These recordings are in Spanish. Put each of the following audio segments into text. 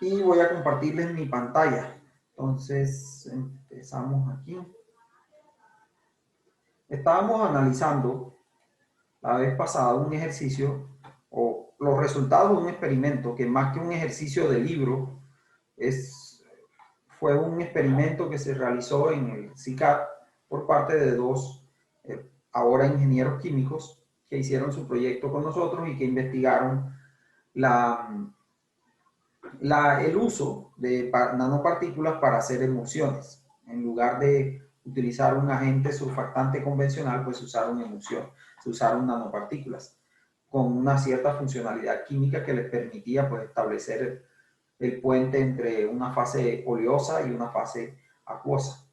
y voy a compartirles mi pantalla. Entonces, empezamos aquí. Estábamos analizando la vez pasada un ejercicio o los resultados de un experimento que más que un ejercicio de libro fue un experimento que se realizó en el CICAD por parte de dos ahora ingenieros químicos que hicieron su proyecto con nosotros y que investigaron la, el uso de nanopartículas para hacer emulsiones. En lugar de utilizar un agente surfactante convencional, pues se usaron emulsión, se usaron nanopartículas con una cierta funcionalidad química que les permitía pues, establecer el puente entre una fase oleosa y una fase acuosa.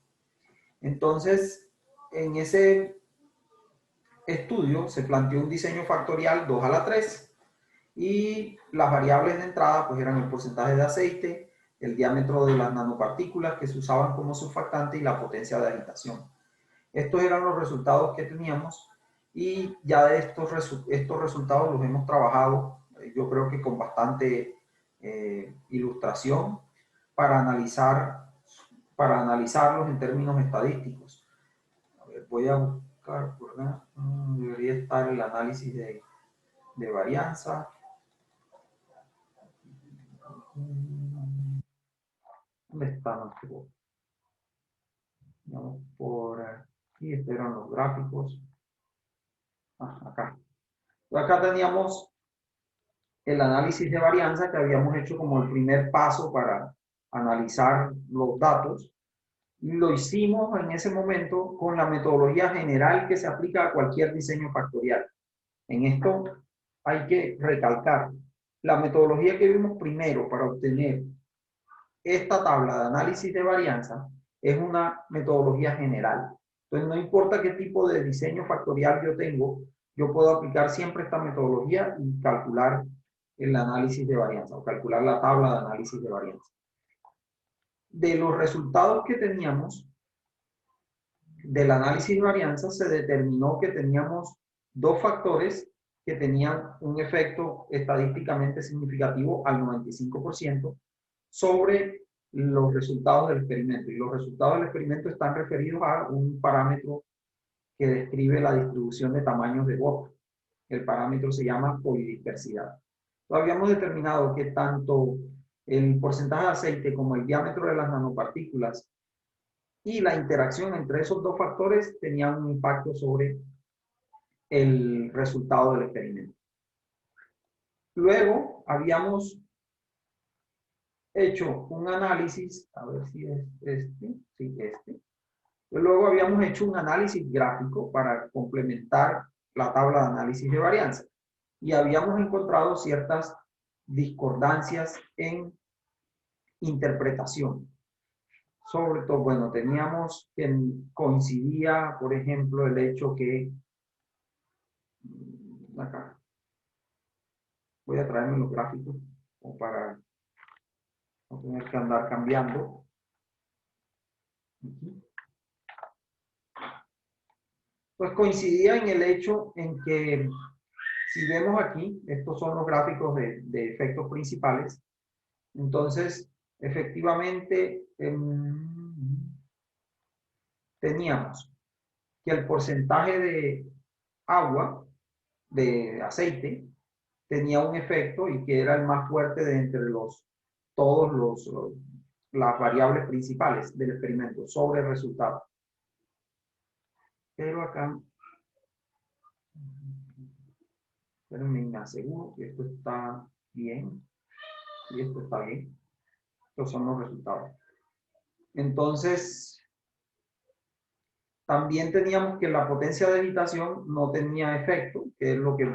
Entonces, en ese estudio se planteó un diseño factorial 2 a la 3 y las variables de entrada pues eran el porcentaje de aceite, el diámetro de las nanopartículas que se usaban como surfactante y la potencia de agitación. Estos eran los resultados que teníamos y ya de estos resultados los hemos trabajado, yo creo que con bastante ilustración para, para analizarlos en términos estadísticos. A ver, voy a buscar por acá, debería estar el análisis de varianza. ¿Dónde está nuestro? Vamos por aquí, estos eran los gráficos. Acá. Acá teníamos el análisis de varianza que habíamos hecho como el primer paso para analizar los datos. Y lo hicimos en ese momento con la metodología general que se aplica a cualquier diseño factorial. En esto hay que recalcar, la metodología que vimos primero para obtener esta tabla de análisis de varianza es una metodología general. Entonces, no importa qué tipo de diseño factorial yo tengo, yo puedo aplicar siempre esta metodología y calcular el análisis de varianza o calcular la tabla de análisis de varianza. De los resultados que teníamos del análisis de varianza se determinó que teníamos dos factores que tenían un efecto estadísticamente significativo al 95% sobre los resultados del experimento. Y los resultados del experimento están referidos a un parámetro que describe la distribución de tamaños de bote. El parámetro se llama polidispersidad. Habíamos determinado que tanto el porcentaje de aceite como el diámetro de las nanopartículas y la interacción entre esos dos factores tenían un impacto sobre el resultado del experimento. Luego habíamos hecho un análisis, a ver si es este, sí, este. Luego habíamos hecho un análisis gráfico para complementar la tabla de análisis de varianza y habíamos encontrado ciertas discordancias en interpretación. Sobre todo, bueno, teníamos que coincidía, por ejemplo, el hecho que, acá, voy a traerme los gráficos como para no tener que andar cambiando. Pues coincidía en el hecho en que, si vemos aquí, estos son los gráficos de efectos principales, entonces, efectivamente, teníamos que el porcentaje de agua, de aceite, tenía un efecto y que era el más fuerte de entre todos las variables principales del experimento sobre el resultado. Pero acá, me aseguro que esto está bien y esto está bien. Estos son los resultados. Entonces, también teníamos que la potencia de agitación no tenía efecto, que es lo que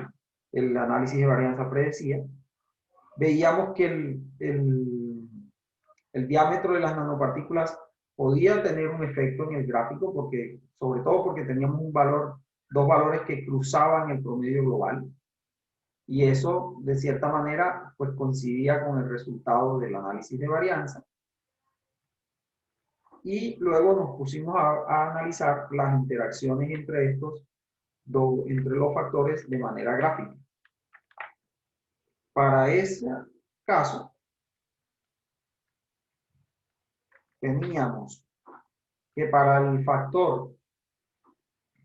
el análisis de varianza predecía. Veíamos que el diámetro de las nanopartículas podía tener un efecto en el gráfico, porque, sobre todo porque teníamos dos valores que cruzaban el promedio global. Y eso, de cierta manera, pues coincidía con el resultado del análisis de varianza. Y luego nos pusimos a analizar las interacciones entre entre los factores de manera gráfica. Para ese caso, teníamos que para el factor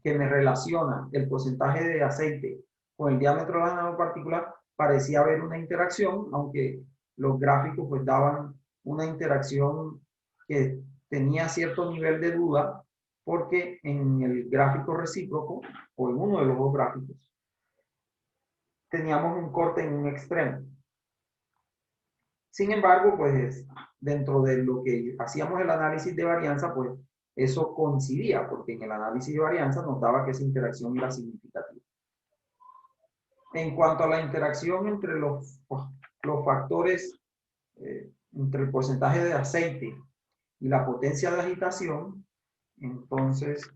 que me relaciona el porcentaje de aceite con el diámetro de la nanopartícula, parecía haber una interacción, aunque los gráficos pues daban una interacción que tenía cierto nivel de duda, porque en el gráfico recíproco, o en uno de los dos gráficos, teníamos un corte en un extremo. Sin embargo, pues dentro de lo que hacíamos el análisis de varianza, pues eso coincidía, porque en el análisis de varianza nos daba que esa interacción era significativa. En cuanto a la interacción entre los factores, entre el porcentaje de aceite y la potencia de agitación, entonces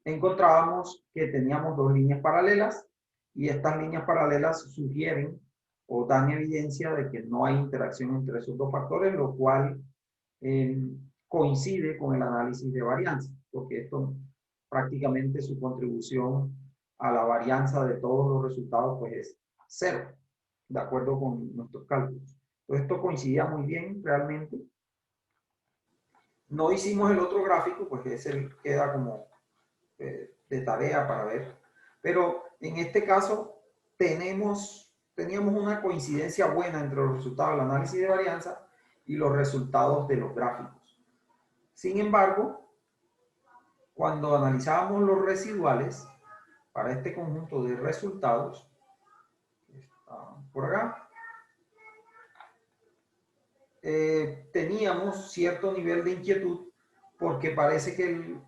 encontrábamos que teníamos dos líneas paralelas, y estas líneas paralelas sugieren o dan evidencia de que no hay interacción entre esos dos factores, lo cual coincide con el análisis de varianza, porque esto prácticamente su contribución a la varianza de todos los resultados pues es cero, de acuerdo con nuestros cálculos. Entonces esto coincidía muy bien realmente. No hicimos el otro gráfico, pues ese queda como de tarea para ver, pero en este caso teníamos una coincidencia buena entre los resultados del análisis de varianza y los resultados de los gráficos. Sin embargo, cuando analizábamos los residuales para este conjunto de resultados, por acá, teníamos cierto nivel de inquietud, porque parece que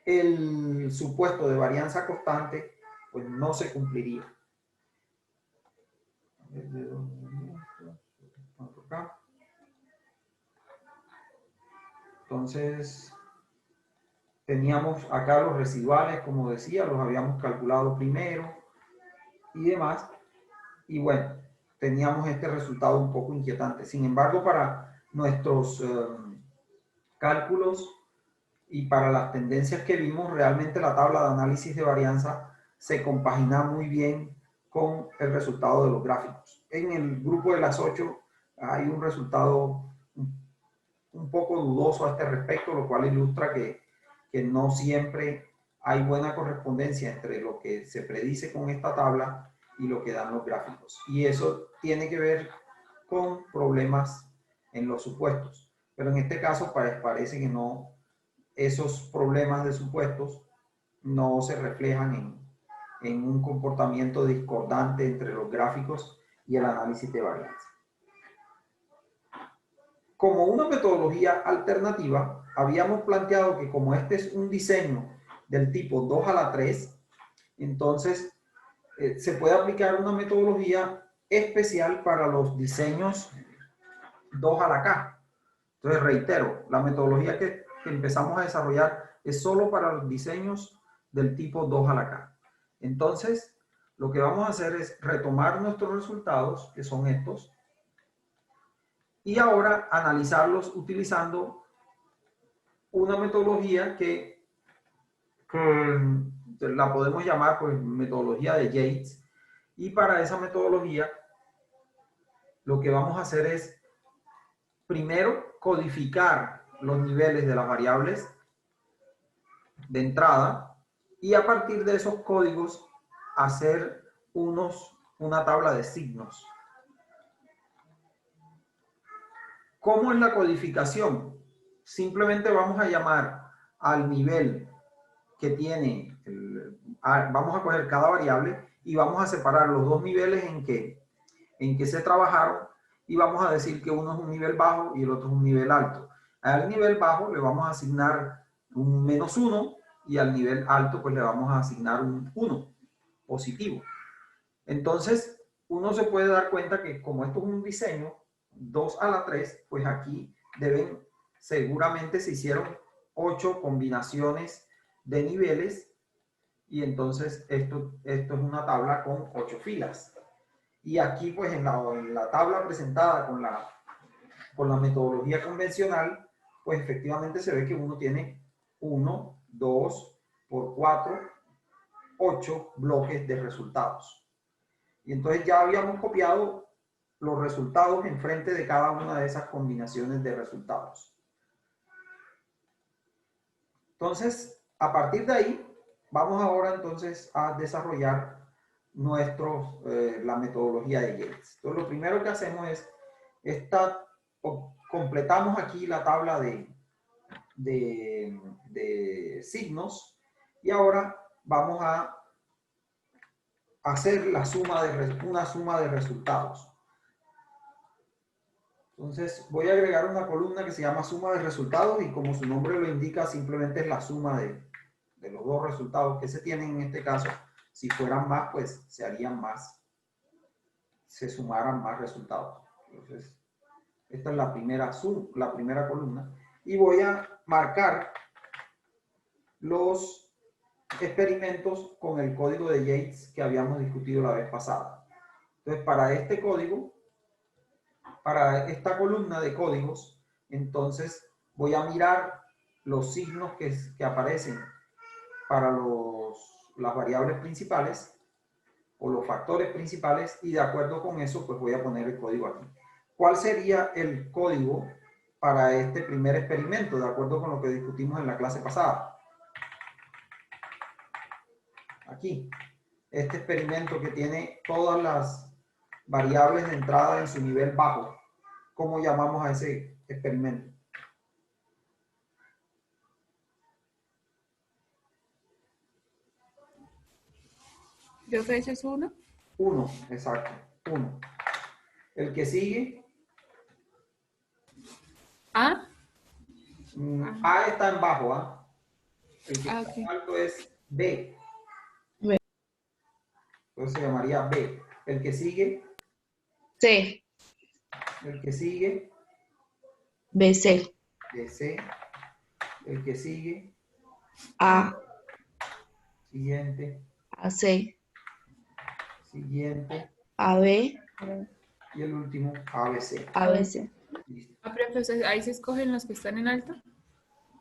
el supuesto de varianza constante pues no se cumpliría. Entonces, teníamos acá los residuales, como decía, los habíamos calculado primero y demás. Y bueno, teníamos este resultado un poco inquietante. Sin embargo, para nuestros cálculos y para las tendencias que vimos, realmente la tabla de análisis de varianza se compagina muy bien con el resultado de los gráficos. En el grupo de las 8 hay un resultado un poco dudoso a este respecto, lo cual ilustra que no siempre hay buena correspondencia entre lo que se predice con esta tabla y lo que dan los gráficos. Y eso tiene que ver con problemas en los supuestos. Pero en este caso parece que no, esos problemas de supuestos no se reflejan en un comportamiento discordante entre los gráficos y el análisis de varianza. Como una metodología alternativa, habíamos planteado que como este es un diseño del tipo 2 a la 3, entonces se puede aplicar una metodología especial para los diseños 2 a la K. Entonces reitero, la metodología que empezamos a desarrollar es solo para los diseños del tipo 2 a la K. Entonces, lo que vamos a hacer es retomar nuestros resultados, que son estos, y ahora analizarlos utilizando una metodología que la podemos llamar pues metodología de Yates, y para esa metodología lo que vamos a hacer es primero codificar los niveles de las variables de entrada, y a partir de esos códigos hacer una tabla de signos. ¿Cómo es la codificación? Simplemente vamos a llamar al nivel que tiene, vamos a coger cada variable y vamos a separar los dos niveles en que se trabajaron, y vamos a decir que uno es un nivel bajo y el otro es un nivel alto. Al nivel bajo le vamos a asignar un -1 y al nivel alto pues le vamos a asignar un 1 positivo. Entonces, uno se puede dar cuenta que como esto es un diseño 2 a la 3, pues aquí seguramente se hicieron 8 combinaciones de niveles, y entonces esto es una tabla con 8 filas. Y aquí pues en la tabla presentada con la metodología convencional, pues efectivamente se ve que uno tiene 1, 2, por 4, 8 bloques de resultados. Y entonces ya habíamos copiado los resultados enfrente de cada una de esas combinaciones de resultados. Entonces, a partir de ahí, vamos ahora entonces a desarrollar la metodología de Yates. Entonces, lo primero que hacemos es, completamos aquí la tabla de signos y ahora vamos a hacer una suma de resultados. Entonces voy a agregar una columna que se llama suma de resultados y como su nombre lo indica, simplemente es la suma de los dos resultados que se tienen en este caso. Si fueran más, pues se harían más, se sumaran más resultados. Entonces, esta es la primera columna y voy a marcar los experimentos con el código de Yates que habíamos discutido la vez pasada. Entonces, para este código, para esta columna de códigos, entonces voy a mirar los signos que aparecen para las variables principales o los factores principales y de acuerdo con eso, pues voy a poner el código aquí. ¿Cuál sería el código para este primer experimento, de acuerdo con lo que discutimos en la clase pasada? Aquí, este experimento que tiene todas las variables de entrada en su nivel bajo. ¿Cómo llamamos a ese experimento? Profe, ¿ese es 1? 1, exacto, 1. El que sigue, ¿A? A está en bajo, ¿ah? El que está Ok. en alto es B. B. Entonces se llamaría B. El que sigue, C, el que sigue, BC, C. El que sigue, A, siguiente, AC, siguiente, AB, y el último, ABC. ABC. Listo. Ah, profe, ahí se escogen los que están en alto.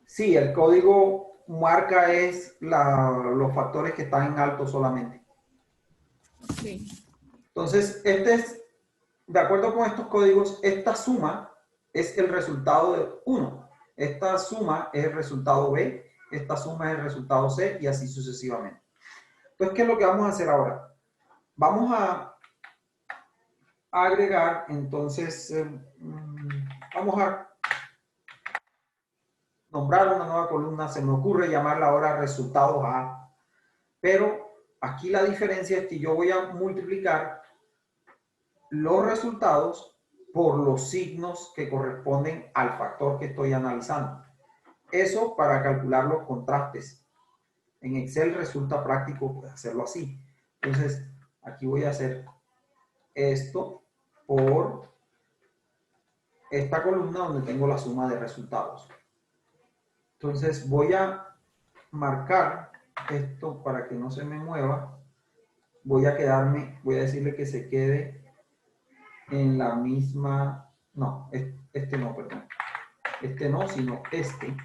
Sí, el código marca es los factores que están en alto solamente. Ok. Entonces, de acuerdo con estos códigos, esta suma es el resultado de 1. Esta suma es el resultado B, esta suma es el resultado C y así sucesivamente. Entonces, ¿qué es lo que vamos a hacer ahora? Vamos a agregar, entonces, vamos a nombrar una nueva columna. Se me ocurre llamarla ahora resultados A, pero aquí la diferencia es que yo voy a multiplicar los resultados por los signos que corresponden al factor que estoy analizando. Eso para calcular los contrastes. En Excel resulta práctico hacerlo así. Entonces, aquí voy a hacer esto por esta columna donde tengo la suma de resultados. Entonces, voy a marcar esto para que no se me mueva. Voy a decirle que se quede en la misma, no, este no, perdón. Este no, sino este.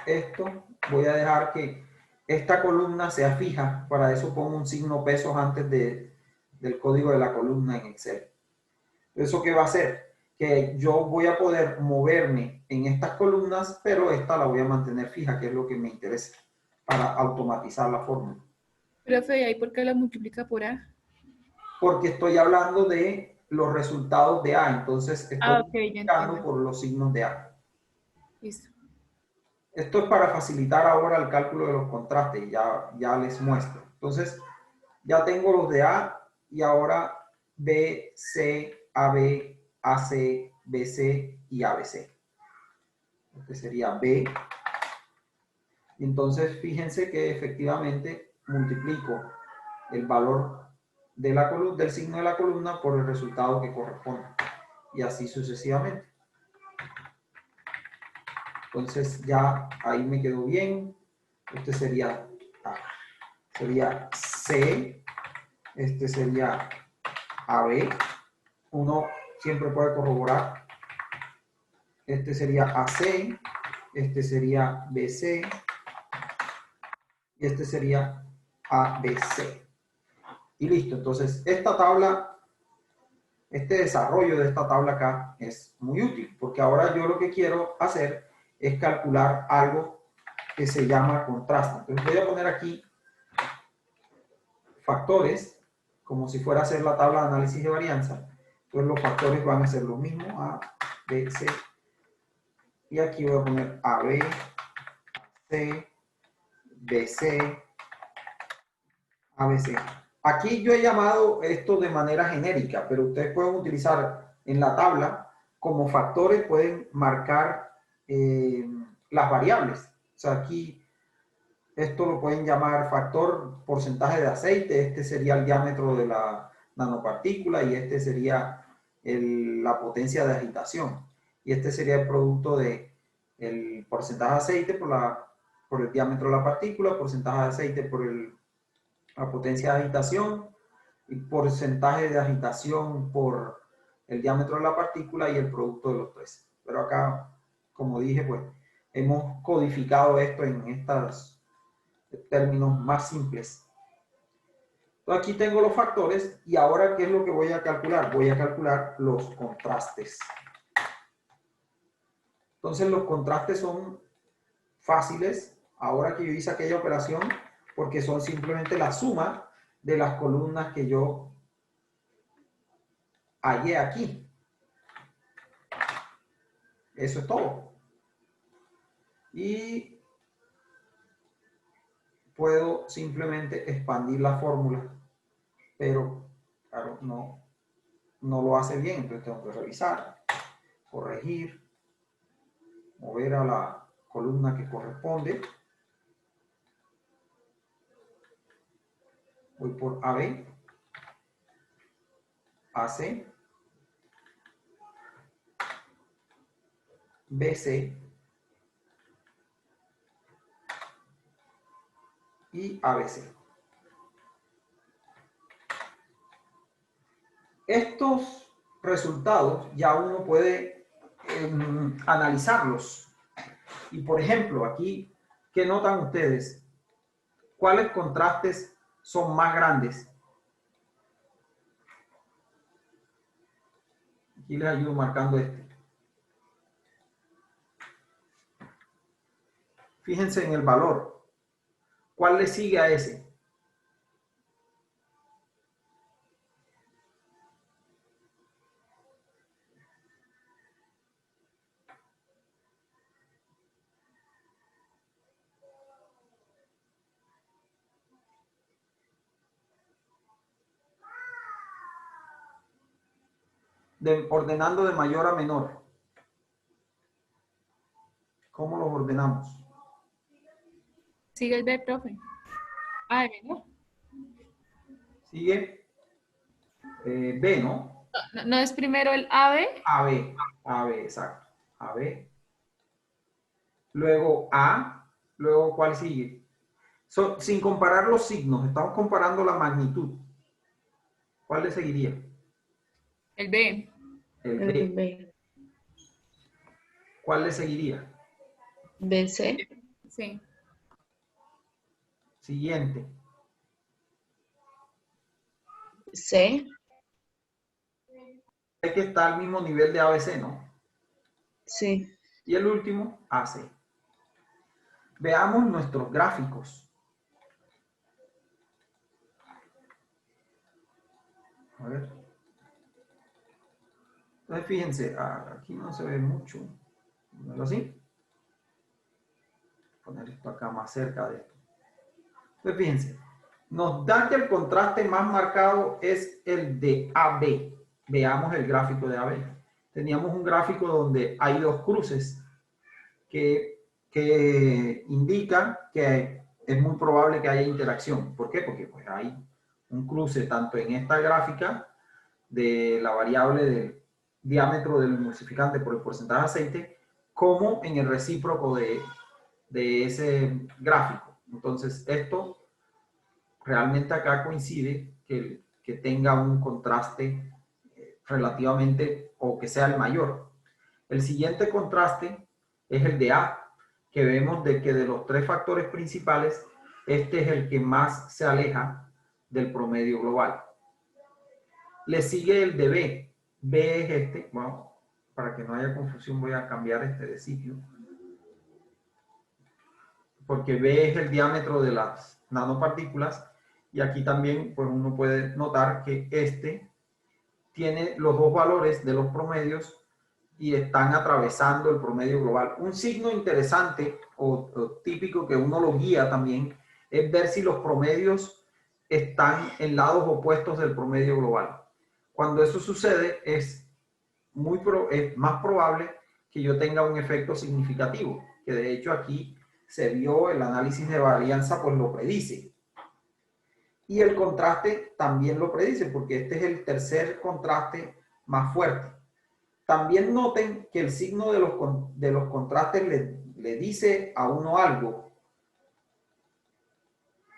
Esto, voy a dejar que esta columna sea fija, para eso pongo un signo pesos antes del código de la columna en Excel. ¿Eso qué va a hacer? Que yo voy a poder moverme en estas columnas, pero esta la voy a mantener fija, que es lo que me interesa, para automatizar la fórmula. Profe, ¿y ahí por qué la multiplica por A? Porque estoy hablando de los resultados de A, entonces estoy Ok, ya multiplicando entiendo. por los signos de A. Listo. Esto es para facilitar ahora el cálculo de los contrastes, ya les muestro. Entonces, ya tengo los de A y ahora B, C, AB, AC, BC y ABC. Este sería B. Y entonces, fíjense que efectivamente multiplico el valor de del signo de la columna por el resultado que corresponde. Y así sucesivamente. Entonces, ya ahí me quedó bien. Este sería A. Sería C, este sería AB, uno siempre puede corroborar, este sería AC, este sería BC, y este sería ABC. Y listo, entonces esta tabla, este desarrollo de esta tabla acá es muy útil, porque ahora yo lo que quiero hacer es calcular algo que se llama contraste. Entonces voy a poner aquí factores, como si fuera a hacer la tabla de análisis de varianza. Entonces los factores van a ser los mismos, A, B, C. Y aquí voy a poner AB, C, BC, ABC. Aquí yo he llamado esto de manera genérica, pero ustedes pueden utilizar en la tabla como factores, pueden marcar las variables. O sea, aquí esto lo pueden llamar factor porcentaje de aceite, este sería el diámetro de la nanopartícula y este sería la potencia de agitación. Y este sería el producto de el porcentaje de aceite por el diámetro de la partícula, porcentaje de aceite por la potencia de agitación y porcentaje de agitación por el diámetro de la partícula y el producto de los tres. Pero acá, como dije, pues hemos codificado esto en estos términos más simples. Entonces aquí tengo los factores y ahora ¿qué es lo que voy a calcular? Voy a calcular los contrastes. Entonces los contrastes son fáciles ahora que yo hice aquella operación porque son simplemente la suma de las columnas que yo hallé aquí. Eso es todo. Y puedo simplemente expandir la fórmula, pero claro, no lo hace bien, entonces tengo que revisar, corregir, mover a la columna que corresponde. Voy por AB, AC, BC y ABC. Estos resultados ya uno puede analizarlos. Y por ejemplo, aquí, ¿qué notan ustedes? ¿Cuáles contrastes son más grandes? Aquí les ayudo marcando este. Fíjense en el valor. ¿Cuál le sigue a ese? Ordenando de mayor a menor. ¿Cómo los ordenamos? Sigue el B, profe. A, B, ¿no? Sigue B, ¿no? ¿No es primero el AB? AB, exacto. AB. Luego A. Luego, ¿cuál sigue? Sin comparar los signos, estamos comparando la magnitud. ¿Cuál le seguiría? El B. El El B. B. ¿Cuál le seguiría? BC. Sí. Siguiente. C. Hay que estar al mismo nivel de ABC, ¿no? Sí. Y el último, AC. Veamos nuestros gráficos. A ver. Entonces, fíjense, aquí no se ve mucho. ¿No así? Poner esto acá más cerca de esto. Entonces, fíjense. Nos da que el contraste más marcado es el de AB. Veamos el gráfico de AB. Teníamos un gráfico donde hay dos cruces que indican que es muy probable que haya interacción. ¿Por qué? Porque pues, hay un cruce tanto en esta gráfica de la variable del diámetro del emulsificante por el porcentaje de aceite, como en el recíproco de ese gráfico. Entonces, esto realmente acá coincide que tenga un contraste relativamente o que sea el mayor. El siguiente contraste es el de A, que vemos de que de los tres factores principales, este es el que más se aleja del promedio global. Le sigue el de B. B es este, bueno, para que no haya confusión voy a cambiar este de sitio. porque B es el diámetro de las nanopartículas, y aquí también pues uno puede notar que este tiene los dos valores de los promedios y están atravesando el promedio global. Un signo interesante o típico que uno lo guía también es ver si los promedios están en lados opuestos del promedio global. Cuando eso sucede es más probable que yo tenga un efecto significativo, que de hecho aquí se vio el análisis de varianza, pues lo predice. Y el contraste también lo predice, porque este es el tercer contraste más fuerte. También noten que el signo de los contrastes le dice a uno algo.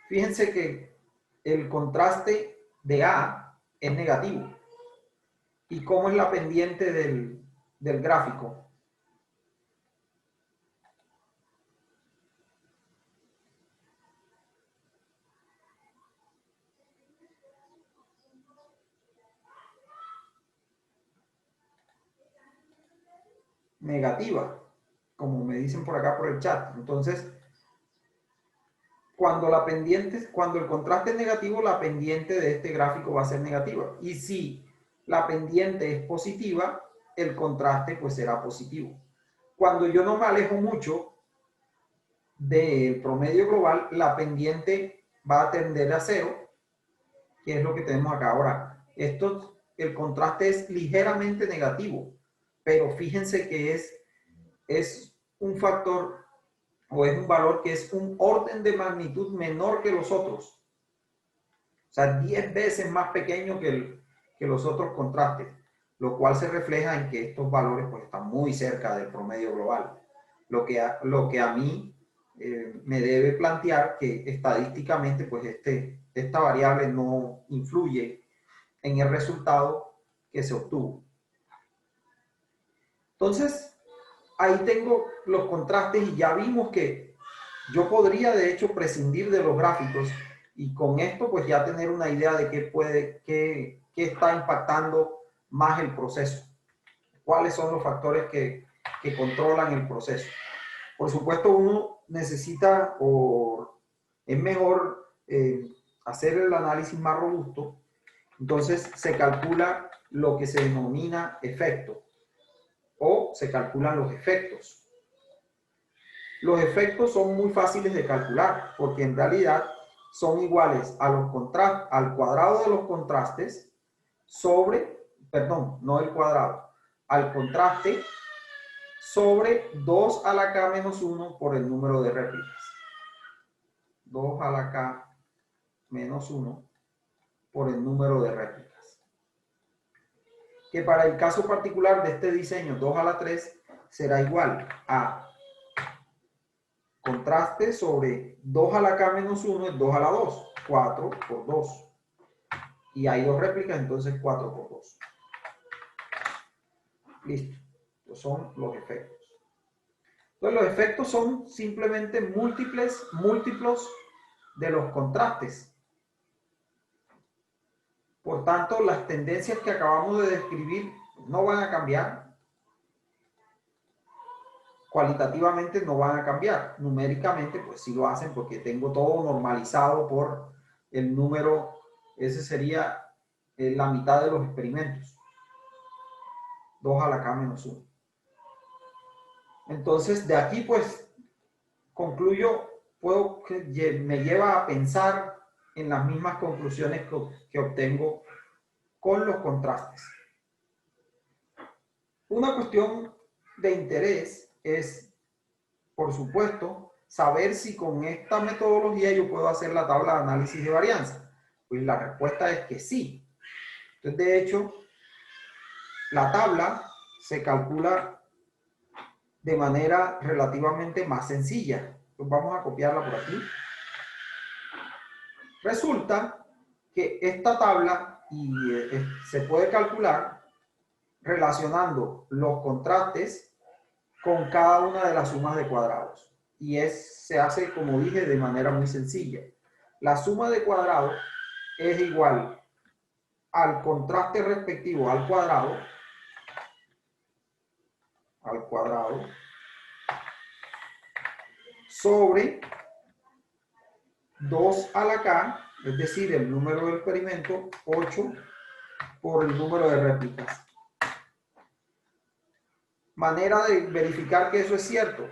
Fíjense que el contraste de A es negativo. ¿Y cómo es la pendiente del gráfico? Negativa, como me dicen por acá por el chat. Entonces, cuando el contraste es negativo, la pendiente de este gráfico va a ser negativa. Y si la pendiente es positiva, el contraste pues será positivo. Cuando yo no me alejo mucho del promedio global, la pendiente va a tender a cero, que es lo que tenemos acá. Ahora, el contraste es ligeramente negativo, pero fíjense que es un factor o es un valor que es un orden de magnitud menor que los otros. O sea, 10 veces más pequeño que los otros contrastes, lo cual se refleja en que estos valores pues, están muy cerca del promedio global. Lo que a mí me debe plantear que estadísticamente pues esta variable no influye en el resultado que se obtuvo. Entonces, ahí tengo los contrastes y ya vimos que yo podría de hecho prescindir de los gráficos y con esto pues ya tener una idea de qué está impactando más el proceso, cuáles son los factores que controlan el proceso. Por supuesto uno necesita o es mejor hacer el análisis más robusto, entonces se calcula lo que se denomina efecto o se calculan los efectos. Los efectos son muy fáciles de calcular porque en realidad son iguales a al cuadrado de los contrastes no el cuadrado, al contraste sobre 2 a la k menos 1 por el número de réplicas. 2 a la k menos 1 por el número de réplicas. Que para el caso particular de este diseño 2 a la 3 será igual a contraste sobre 2 a la k menos 1 es 2 a la 2, 4 por 2. Y hay dos réplicas, entonces 4 por 2. Listo. Estos son los efectos. Entonces los efectos son simplemente múltiplos de los contrastes. Por tanto, las tendencias que acabamos de describir no van a cambiar. Cualitativamente no van a cambiar. Numéricamente, pues sí lo hacen porque tengo todo normalizado por el número. Ese sería la mitad de los experimentos. 2 a la k menos 1. Entonces, de aquí, pues, concluyo, me lleva a pensar en las mismas conclusiones que obtengo con los contrastes. Una cuestión de interés es, por supuesto, saber si con esta metodología yo puedo hacer la tabla de análisis de varianza. Pues la respuesta es que sí. Entonces, de hecho, la tabla se calcula de manera relativamente más sencilla. Entonces, vamos a copiarla por aquí. Resulta que esta tabla se puede calcular relacionando los contrastes con cada una de las sumas de cuadrados. Y se hace, como dije, de manera muy sencilla. La suma de cuadrados es igual al contraste respectivo al cuadrado, sobre 2 a la K, es decir, el número del experimento, 8 por el número de réplicas. Manera de verificar que eso es cierto,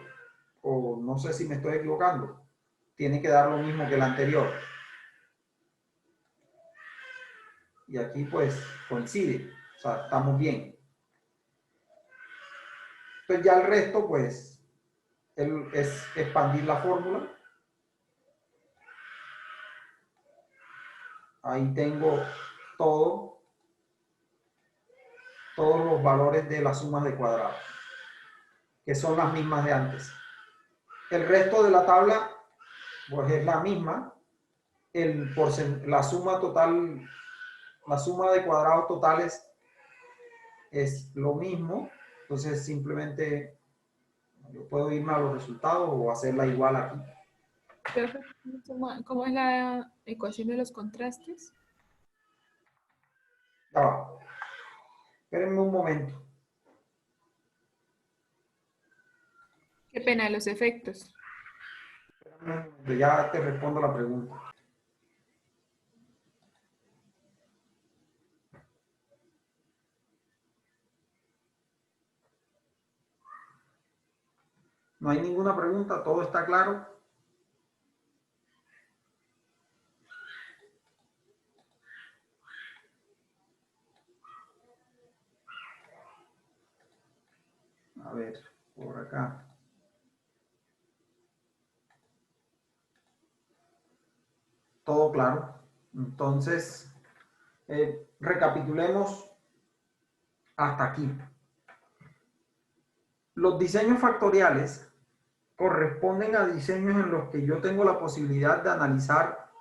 o no sé si me estoy equivocando, tiene que dar lo mismo que el anterior. Y aquí pues coincide, o sea, estamos bien. Entonces ya el resto pues es expandir la fórmula. Ahí tengo todos los valores de las sumas de cuadrados, que son las mismas de antes. El resto de la tabla pues es la misma. La suma total, la suma de cuadrados totales es lo mismo. Entonces simplemente yo puedo irme a los resultados o hacerla igual aquí. Profe, ¿cómo es la ecuación de los contrastes? Ya va. Espérenme un momento. Qué pena, los efectos. Espérenme un momento, ya te respondo la pregunta. No hay ninguna pregunta, todo está claro. A ver, por acá. Todo claro. Entonces, recapitulemos hasta aquí. Los diseños factoriales corresponden a diseños en los que yo tengo la posibilidad de analizar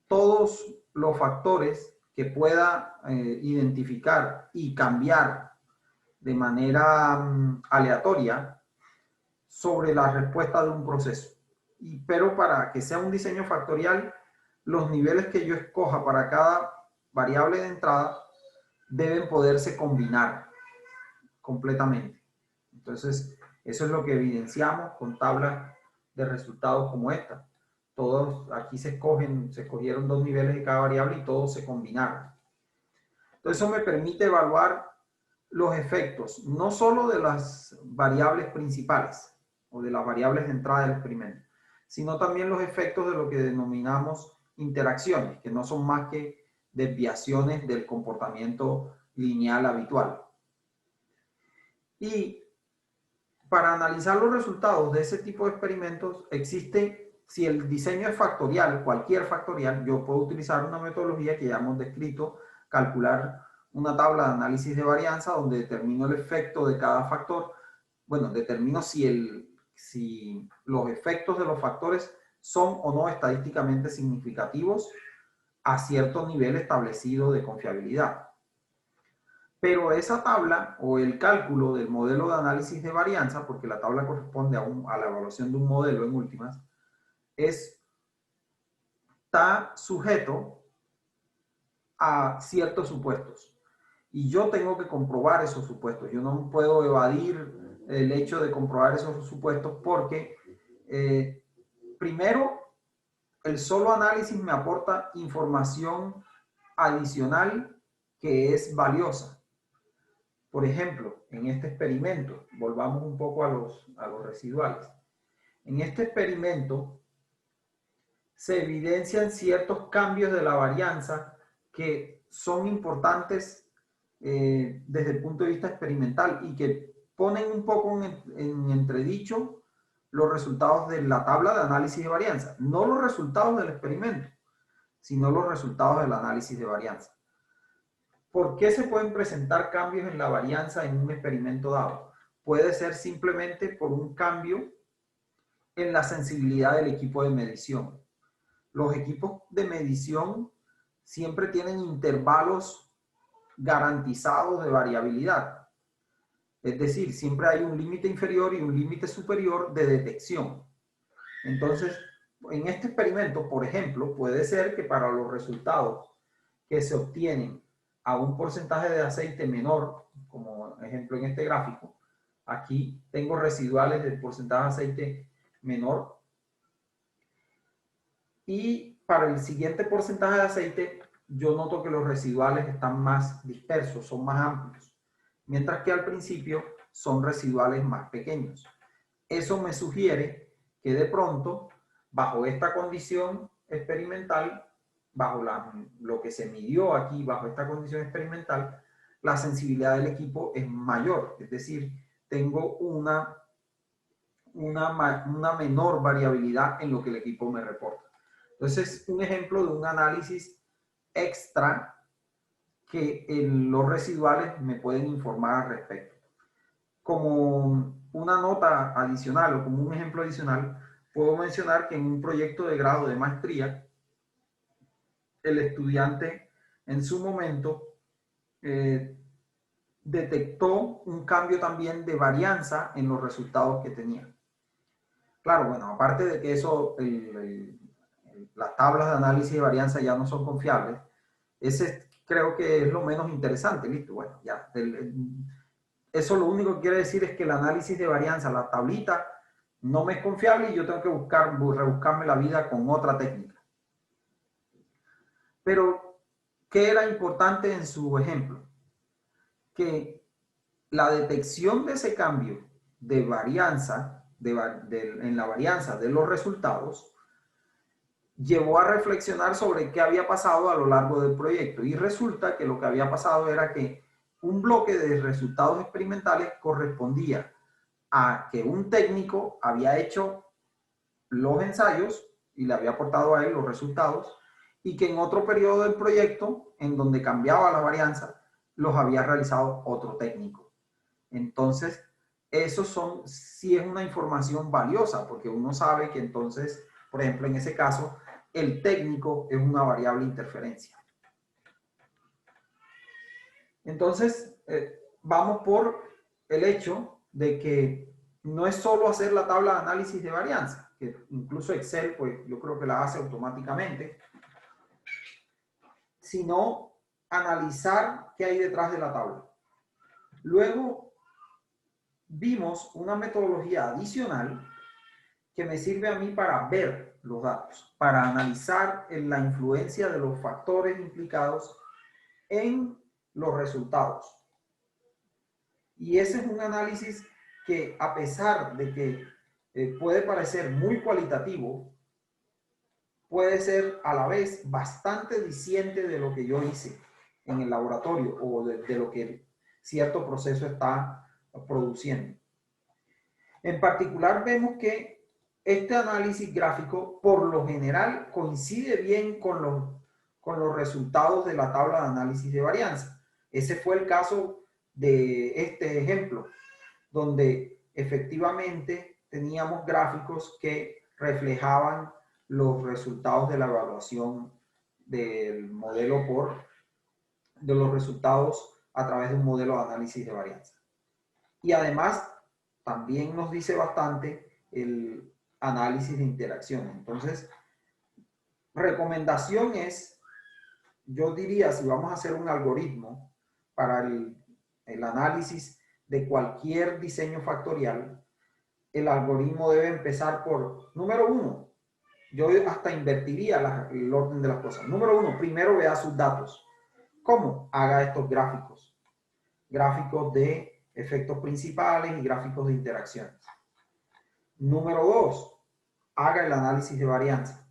todos los factores que pueda identificar y cambiar de manera aleatoria sobre la respuesta de un proceso. Pero para que sea un diseño factorial, los niveles que yo escoja para cada variable de entrada deben poderse combinar completamente. Entonces, eso es lo que evidenciamos con tablas de resultados como esta. Todos aquí se escogieron 2 niveles de cada variable y todos se combinaron. Entonces, eso me permite evaluar los efectos, no solo de las variables principales o de las variables de entrada del experimento, sino también los efectos de lo que denominamos interacciones, que no son más que desviaciones del comportamiento lineal habitual. Y para analizar los resultados de ese tipo de experimentos, si el diseño es factorial, cualquier factorial, yo puedo utilizar una metodología que ya hemos descrito, calcular una tabla de análisis de varianza donde determino el efecto de cada factor. Bueno, determino si los efectos de los factores son o no estadísticamente significativos a cierto nivel establecido de confiabilidad. Pero esa tabla o el cálculo del modelo de análisis de varianza, porque la tabla corresponde a la evaluación de un modelo en últimas, está sujeto a ciertos supuestos. Y yo tengo que comprobar esos supuestos. Yo no puedo evadir el hecho de comprobar esos supuestos porque, primero, el solo análisis me aporta información adicional que es valiosa. Por ejemplo, en este experimento, volvamos un poco a los residuales. En este experimento se evidencian ciertos cambios de la varianza que son importantes desde el punto de vista experimental y que ponen un poco en entredicho los resultados de la tabla de análisis de varianza. No los resultados del experimento, sino los resultados del análisis de varianza. ¿Por qué se pueden presentar cambios en la varianza en un experimento dado? Puede ser simplemente por un cambio en la sensibilidad del equipo de medición. Los equipos de medición siempre tienen intervalos garantizados de variabilidad. Es decir, siempre hay un límite inferior y un límite superior de detección. Entonces, en este experimento, por ejemplo, puede ser que para los resultados que se obtienen a un porcentaje de aceite menor, como ejemplo en este gráfico, aquí tengo residuales del porcentaje de aceite menor, Y para el siguiente porcentaje de aceite, yo noto que los residuales están más dispersos, son más amplios, mientras que al principio son residuales más pequeños. Eso me sugiere que de pronto, bajo esta condición experimental, bajo lo que se midió aquí, bajo esta condición experimental, la sensibilidad del equipo es mayor, es decir, tengo una menor variabilidad en lo que el equipo me reporta. Entonces, un ejemplo de un análisis extra que los residuales me pueden informar al respecto. Como una nota adicional o como un ejemplo adicional, puedo mencionar que en un proyecto de grado de maestría, el estudiante en su momento detectó un cambio también de varianza en los resultados que tenía. Claro, bueno, aparte de que eso, las tablas de análisis de varianza ya no son confiables, ese creo que es lo menos interesante, listo, bueno, ya. Eso lo único que quiere decir es que el análisis de varianza, la tablita, no me es confiable y yo tengo que rebuscarme la vida con otra técnica. Pero, ¿qué era importante en su ejemplo? Que la detección de ese cambio de varianza, en la varianza de los resultados, llevó a reflexionar sobre qué había pasado a lo largo del proyecto. Y resulta que lo que había pasado era que un bloque de resultados experimentales correspondía a que un técnico había hecho los ensayos y le había aportado a él los resultados, y que en otro periodo del proyecto, en donde cambiaba la varianza, los había realizado otro técnico. Entonces, eso sí es una información valiosa, porque uno sabe que entonces, por ejemplo, en ese caso, el técnico es una variable interferencia. Entonces, vamos por el hecho de que no es solo hacer la tabla de análisis de varianza, que incluso Excel, pues yo creo que la hace automáticamente, sino analizar qué hay detrás de la tabla. Luego, vimos una metodología adicional que me sirve a mí para ver los datos, para analizar la influencia de los factores implicados en los resultados. Y ese es un análisis que, a pesar de que puede parecer muy cualitativo, puede ser a la vez bastante diciente de lo que yo hice en el laboratorio o de lo que cierto proceso está produciendo. En particular, vemos que este análisis gráfico por lo general coincide bien con los resultados de la tabla de análisis de varianza. Ese fue el caso de este ejemplo, donde efectivamente teníamos gráficos que reflejaban los resultados de la evaluación del modelo de los resultados a través de un modelo de análisis de varianza. Y además, también nos dice bastante el análisis de interacciones. Entonces, recomendación es, yo diría, si vamos a hacer un algoritmo para el análisis de cualquier diseño factorial, el algoritmo debe empezar por, número uno, yo hasta invertiría el orden de las cosas. Número uno, primero vea sus datos. ¿Cómo? Haga estos gráficos. Gráficos de efectos principales y gráficos de interacciones. Número dos, haga el análisis de varianza.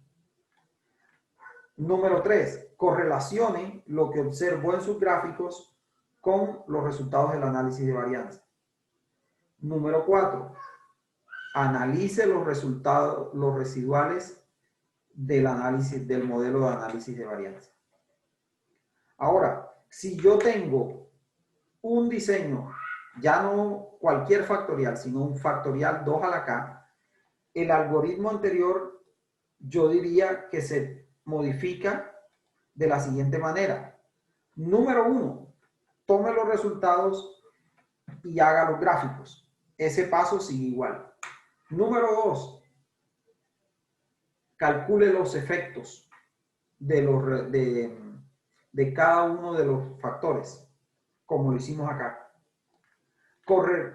Número tres, correlacione lo que observó en sus gráficos con los resultados del análisis de varianza. Número cuatro, analice los resultados, los residuales del análisis, del modelo de análisis de varianza. Ahora, si yo tengo un diseño, ya no cualquier factorial, sino un factorial 2 a la K, el algoritmo anterior yo diría que se modifica de la siguiente manera. Número uno, tome los resultados y haga los gráficos. Ese paso sigue igual. Número dos, calcule los efectos de cada uno de los factores, como lo hicimos acá.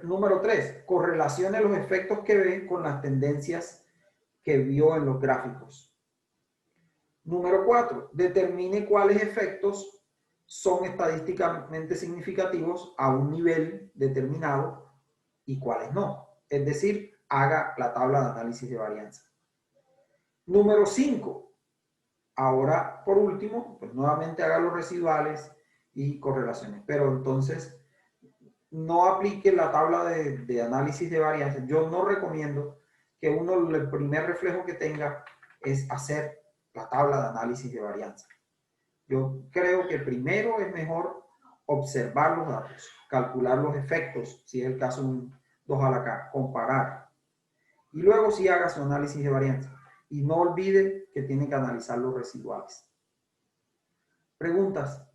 Número 3, correlacione los efectos que ve con las tendencias que vio en los gráficos. Número 4, determine cuáles efectos son estadísticamente significativos a un nivel determinado y cuáles no. Es decir, haga la tabla de análisis de varianza. Número 5, ahora por último, pues nuevamente haga los residuales y correlaciones. Pero entonces, no aplique la tabla de análisis de varianza. Yo no recomiendo que uno, el primer reflejo que tenga es hacer la tabla de análisis de varianza. Yo creo que primero es mejor observar los datos, calcular los efectos, si es el caso un 2 a la K, comparar. Y luego sí haga su análisis de varianza. Y no olvide que tiene que analizar los residuales. ¿Preguntas?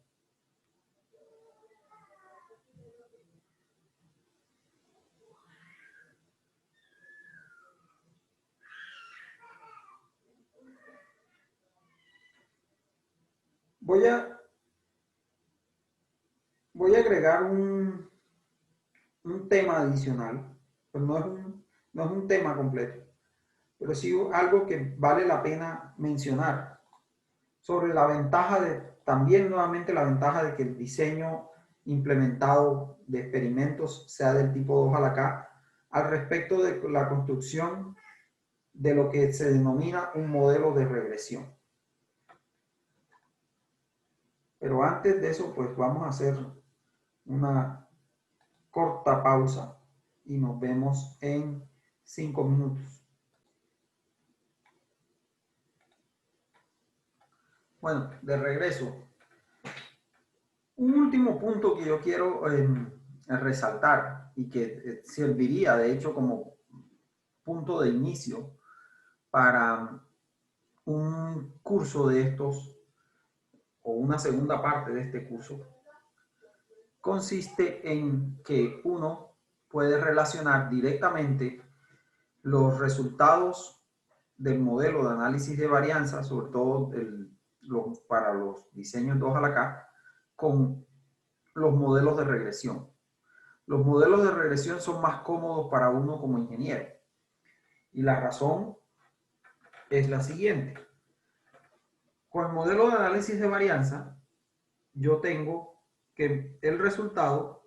Voy a agregar un tema adicional, pero no es un tema completo, pero sí algo que vale la pena mencionar sobre la ventaja también nuevamente la ventaja de que el diseño implementado de experimentos sea del tipo 2 a la K, al respecto de la construcción de lo que se denomina un modelo de regresión. Pero antes de eso, pues vamos a hacer una corta pausa y nos vemos en 5 minutos. Bueno, de regreso. Un último punto que yo quiero resaltar y que serviría de hecho como punto de inicio para un curso de estos o una segunda parte de este curso, consiste en que uno puede relacionar directamente los resultados del modelo de análisis de varianza, sobre todo para los diseños 2 a la K, con los modelos de regresión. Los modelos de regresión son más cómodos para uno como ingeniero. Y la razón es la siguiente. Con el modelo de análisis de varianza, yo tengo que el resultado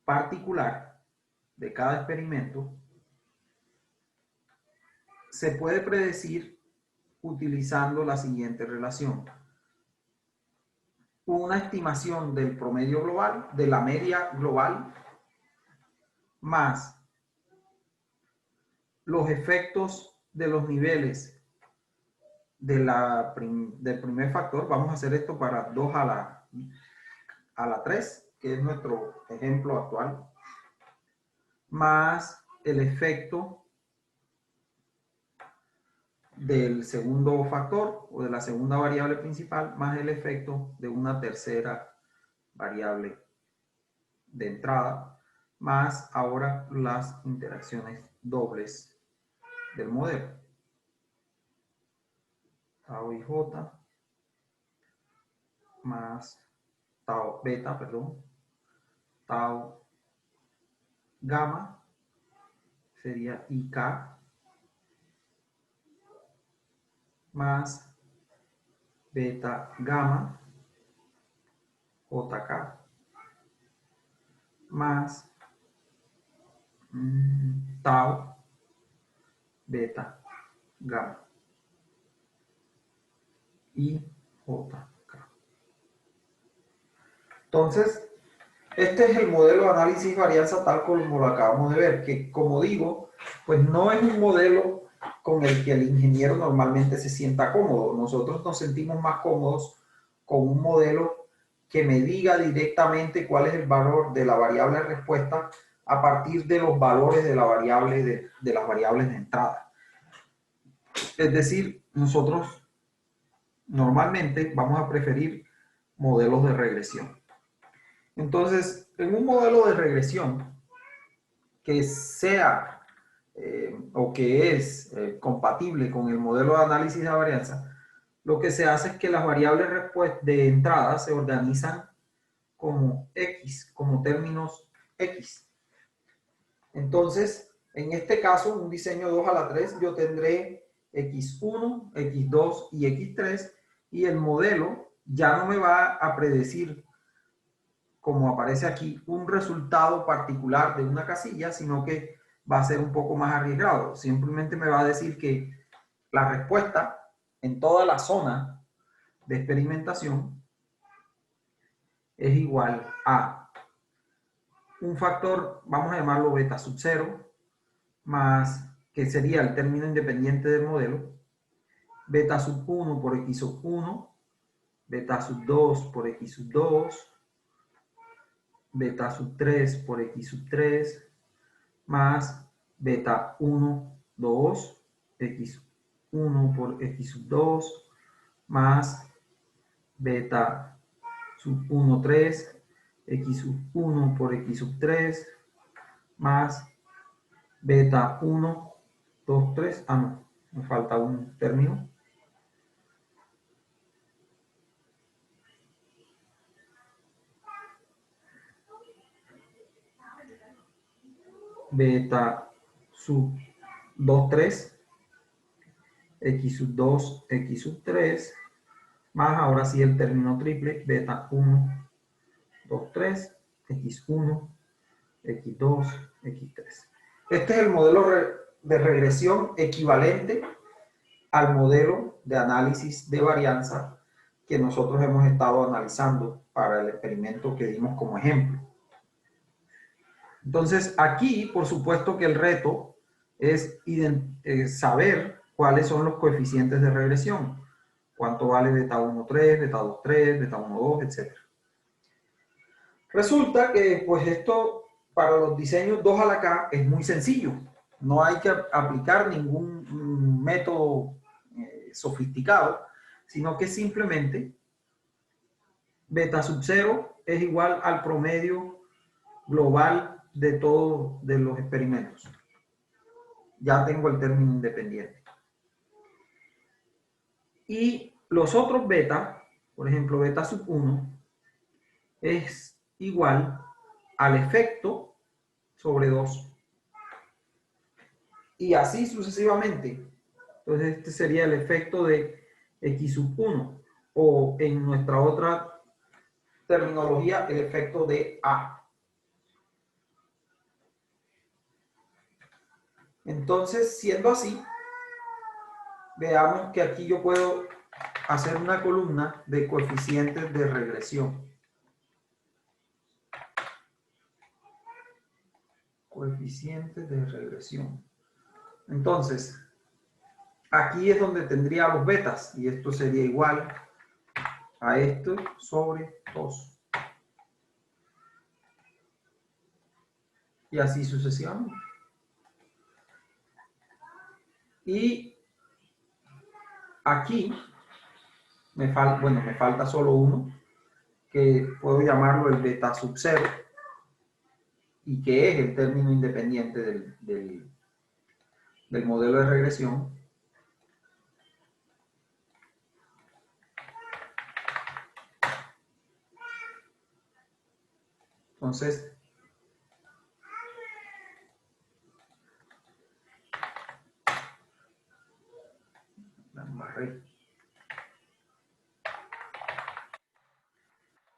particular de cada experimento se puede predecir utilizando la siguiente relación. Una estimación del promedio global, de la media global, más los efectos de los niveles del primer factor. Vamos a hacer esto para 2 a la 3, que es nuestro ejemplo actual, más el efecto del segundo factor o de la segunda variable principal, más el efecto de una tercera variable de entrada, más ahora las interacciones dobles del modelo. Tau y J más tau beta, perdón, tau gamma sería IK más beta gamma JK más tau beta gamma y JK. Entonces, este es el modelo de análisis varianza tal como lo acabamos de ver, que como digo, pues no es un modelo con el que el ingeniero normalmente se sienta cómodo. Nosotros nos sentimos más cómodos con un modelo que me diga directamente cuál es el valor de la variable de respuesta a partir de los valores de la variable de las variables de entrada. Es decir, nosotros normalmente vamos a preferir modelos de regresión. Entonces, en un modelo de regresión que sea o que es compatible con el modelo de análisis de varianza, lo que se hace es que las variables de entrada se organizan como X, como términos X. Entonces, en este caso, un diseño 2 a la 3, yo tendré X1, X2 y X3, y el modelo ya no me va a predecir, como aparece aquí, un resultado particular de una casilla, sino que va a ser un poco más arriesgado. Simplemente me va a decir que la respuesta en toda la zona de experimentación es igual a un factor, vamos a llamarlo beta sub 0, más, que sería el término independiente del modelo, beta sub 1 por x sub 1, beta sub 2 por x sub 2, beta sub 3 por x sub 3, más beta 1, 2, x1 por x sub 2, más beta sub 1, 3, x sub 1 por x sub 3, más beta 1, 2, 3, no, me falta un término. Beta sub 2, 3, x sub 2, x sub 3, más ahora sí el término triple, beta 1, 2, 3, x1, x2, x3. Este es el modelo de regresión equivalente al modelo de análisis de varianza que nosotros hemos estado analizando para el experimento que dimos como ejemplo. Entonces, aquí, por supuesto que el reto es saber cuáles son los coeficientes de regresión. Cuánto vale beta 1, 3, beta 2, 3, beta 1, 2, etc. Resulta que, pues esto, para los diseños 2 a la K, es muy sencillo. No hay que aplicar ningún método sofisticado, sino que simplemente beta sub 0 es igual al promedio global de todos de los experimentos. Ya tengo el término independiente. Y los otros beta, por ejemplo, beta sub 1, es igual al efecto sobre 2. Y así sucesivamente. Entonces este sería el efecto de x sub 1. O en nuestra otra terminología, el efecto de A. Entonces, siendo así, veamos que aquí yo puedo hacer una columna de coeficientes de regresión. Coeficientes de regresión. Entonces, aquí es donde tendría los betas, y esto sería igual a esto sobre 2. Y así sucesivamente. Y aquí me falta solo uno, que puedo llamarlo el beta sub 0, y que es el término independiente del modelo de regresión. Entonces,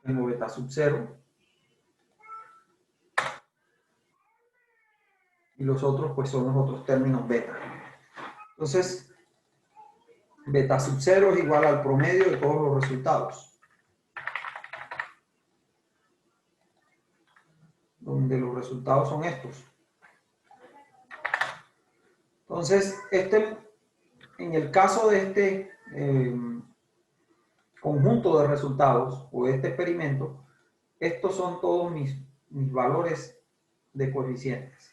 tengo beta sub 0 y los otros pues son los otros términos beta. Entonces, beta sub 0 es igual al promedio de todos los resultados, donde los resultados son estos. Entonces, en el caso de este conjunto de resultados o este experimento, estos son todos mis valores de coeficientes.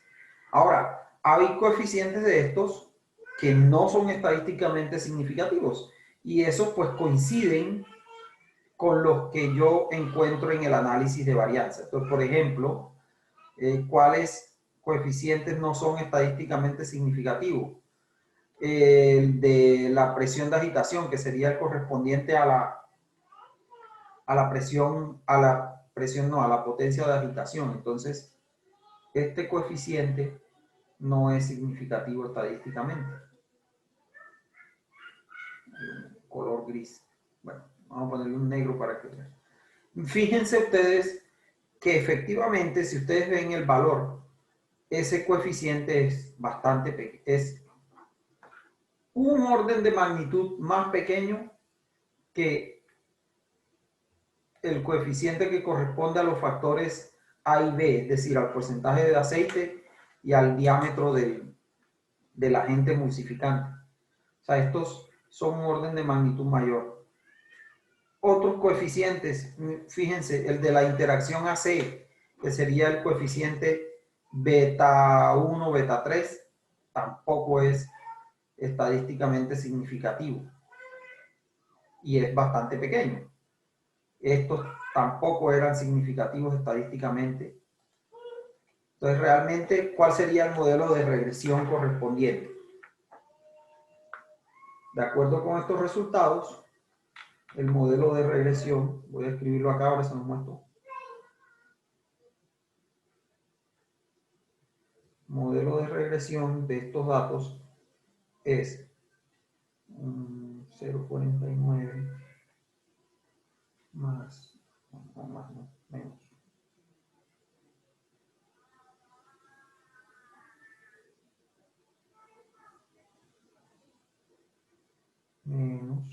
Ahora, hay coeficientes de estos que no son estadísticamente significativos y esos pues coinciden con los que yo encuentro en el análisis de varianza. Entonces, por ejemplo, ¿cuáles coeficientes no son estadísticamente significativos? El de la presión de agitación, que sería el correspondiente a la potencia de agitación. Entonces, este coeficiente no es significativo estadísticamente. color gris. Bueno, vamos a ponerle un negro para que vean. Fíjense ustedes que efectivamente, si ustedes ven el valor, ese coeficiente es bastante pequeño, es un orden de magnitud más pequeño que el coeficiente que corresponde a los factores A y B, es decir, al porcentaje de aceite y al diámetro del agente emulsificante. O sea, estos son un orden de magnitud mayor. Otros coeficientes, fíjense, el de la interacción AC, que sería el coeficiente beta 1, beta 3, tampoco es estadísticamente significativo y es bastante pequeño. Estos tampoco eran significativos estadísticamente. Entonces, realmente, ¿cuál sería el modelo de regresión correspondiente? De acuerdo con estos resultados, el modelo de regresión, voy a escribirlo acá, ahora se los muestro. Modelo de regresión de estos datos es 0,49 más, no, menos. Menos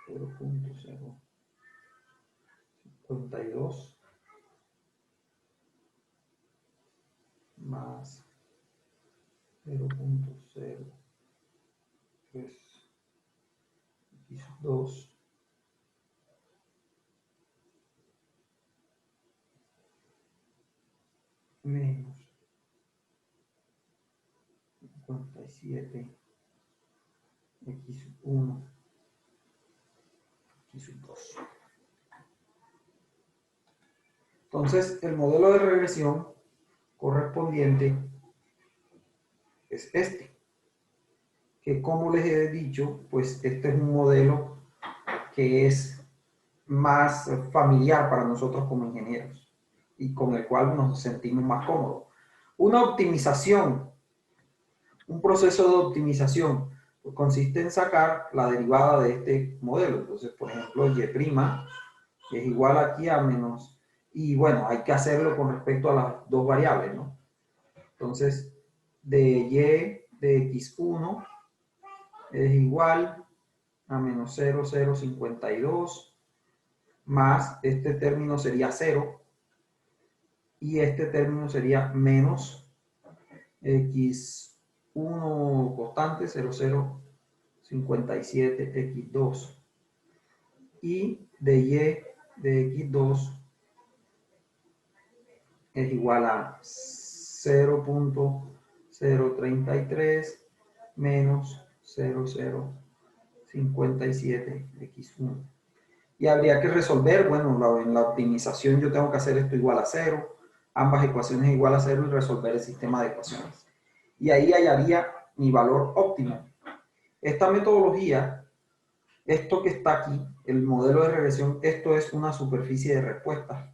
0,052 más 0,03x2 menos 57x1 x2. Entonces, el modelo de regresión correspondiente es este, que como les he dicho, pues este es un modelo que es más familiar para nosotros como ingenieros y con el cual nos sentimos más cómodos. Una optimización, un proceso de optimización, pues consiste en sacar la derivada de este modelo. Entonces, por ejemplo, y' es igual aquí a menos, y bueno, hay que hacerlo con respecto a las dos variables, ¿no? Entonces, de y de x1 es igual a menos 0,052 más este término sería 0 y este término sería menos x1 constante 0,057 x2 y de y de x2 es igual a 0,033 menos 0,057 x1. Y habría que resolver, bueno, en la optimización yo tengo que hacer esto igual a 0, ambas ecuaciones igual a 0 y resolver el sistema de ecuaciones. Y ahí hallaría mi valor óptimo. Esta metodología, esto que está aquí, el modelo de regresión, esto es una superficie de respuesta.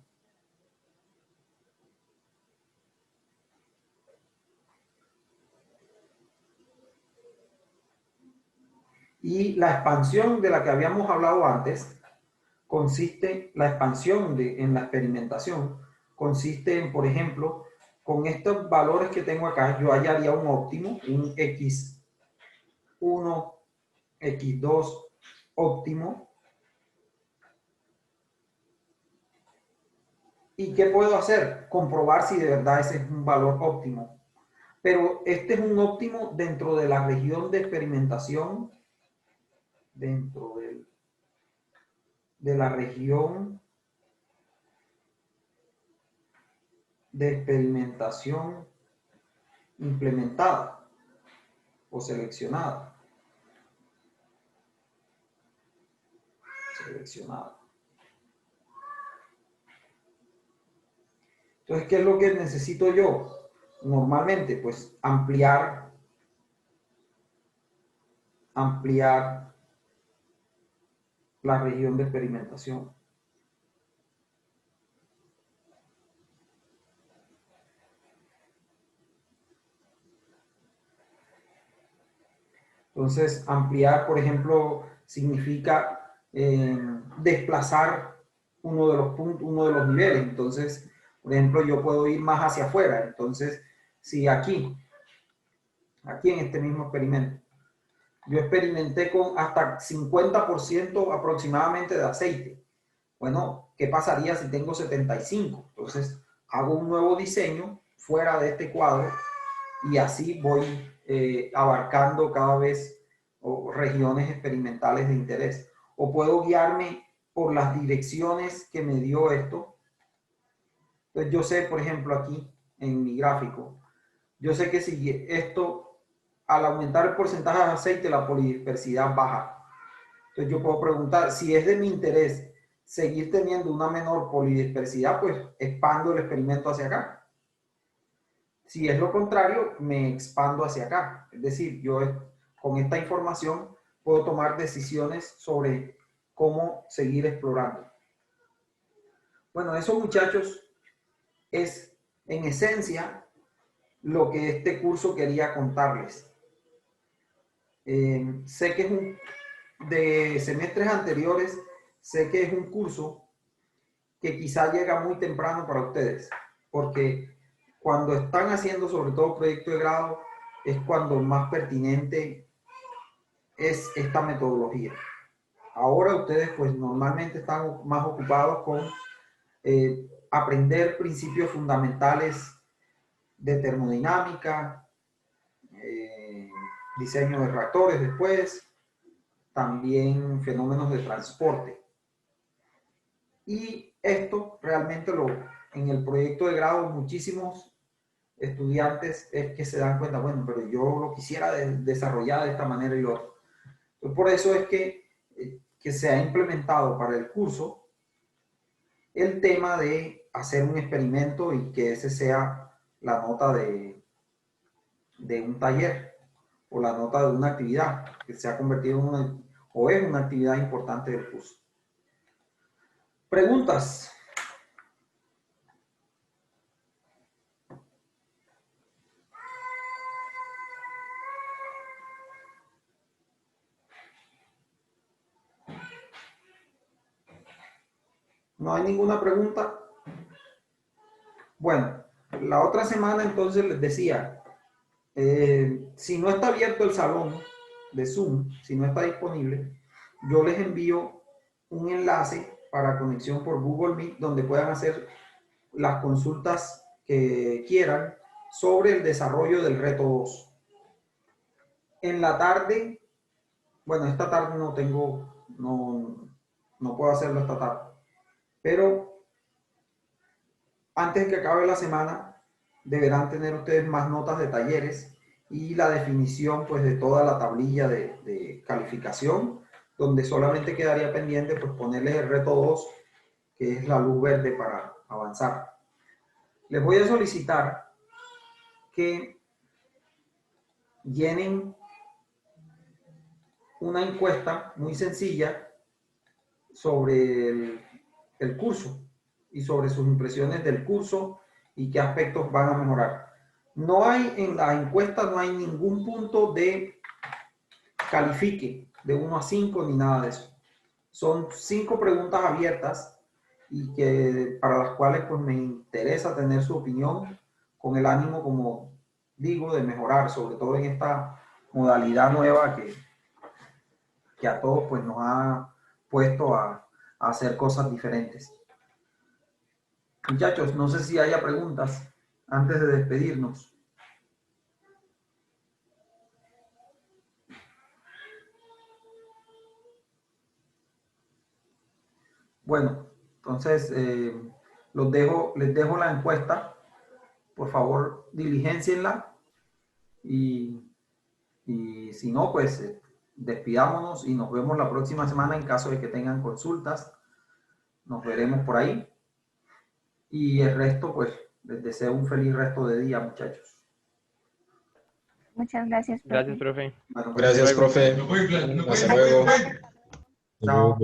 Y la expansión de la que habíamos hablado antes, consiste, la expansión en la experimentación, consiste en, por ejemplo, con estos valores que tengo acá, yo hallaría un óptimo, un x1, x2 óptimo. ¿Y qué puedo hacer? Comprobar si de verdad ese es un valor óptimo. Pero este es un óptimo dentro de la región de experimentación, dentro de la región de experimentación implementada o seleccionada. Entonces, ¿qué es lo que necesito yo? Normalmente, pues ampliar la región de experimentación. Entonces, ampliar, por ejemplo, significa desplazar uno de los puntos, uno de los niveles. Entonces, por ejemplo, yo puedo ir más hacia afuera. Entonces, si aquí en este mismo experimento, yo experimenté con hasta 50% aproximadamente de aceite. Bueno, ¿qué pasaría si tengo 75? Entonces, hago un nuevo diseño fuera de este cuadro y así voy abarcando cada vez regiones experimentales de interés. O puedo guiarme por las direcciones que me dio esto. Entonces, yo sé, por ejemplo, aquí en mi gráfico, yo sé que si esto, al aumentar el porcentaje de aceite, la polidispersidad baja. Entonces, yo puedo preguntar, si es de mi interés seguir teniendo una menor polidispersidad, pues expando el experimento hacia acá. Si es lo contrario, me expando hacia acá. Es decir, yo con esta información puedo tomar decisiones sobre cómo seguir explorando. Bueno, eso, muchachos, es en esencia lo que este curso quería contarles. Sé que es de semestres anteriores, sé que es un curso que quizá llega muy temprano para ustedes, porque cuando están haciendo sobre todo proyecto de grado es cuando más pertinente es esta metodología. Ahora ustedes pues normalmente están más ocupados con aprender principios fundamentales de termodinámica, diseño de reactores después, también fenómenos de transporte. Y esto realmente en el proyecto de grado muchísimos estudiantes es que se dan cuenta, bueno, pero yo lo quisiera desarrollar de esta manera y otra. Entonces, por eso es que se ha implementado para el curso el tema de hacer un experimento y que ese sea la nota de un taller o la nota de una actividad que se ha convertido en o es una actividad importante del curso. ¿Preguntas? ¿No hay ninguna pregunta? Bueno, la otra semana entonces les decía, si no está abierto el salón de Zoom, si no está disponible, yo les envío un enlace para conexión por Google Meet donde puedan hacer las consultas que quieran sobre el desarrollo del reto 2. En la tarde, bueno, esta tarde no puedo hacerlo esta tarde, pero antes de que acabe la semana deberán tener ustedes más notas de talleres y la definición pues de toda la tablilla de calificación, donde solamente quedaría pendiente pues ponerles el reto 2, que es la luz verde para avanzar. Les voy a solicitar que llenen una encuesta muy sencilla sobre el curso y sobre sus impresiones del curso y qué aspectos van a mejorar. No hay en la encuesta, no hay ningún punto de califique de 1 a 5 ni nada de eso. Son 5 preguntas abiertas y que para las cuales pues me interesa tener su opinión con el ánimo, como digo, de mejorar, sobre todo en esta modalidad nueva que a todos pues nos ha puesto a hacer cosas diferentes. Muchachos, no sé si haya preguntas antes de despedirnos. Bueno, entonces les dejo la encuesta. Por favor, diligencienla y si no, pues despidámonos y nos vemos la próxima semana en caso de que tengan consultas. Nos veremos por ahí. Y el resto, pues, les deseo un feliz resto de día, muchachos. Muchas gracias, profe. Gracias, profe. Bueno, Gracias, luego. profe. Hasta luego. chao.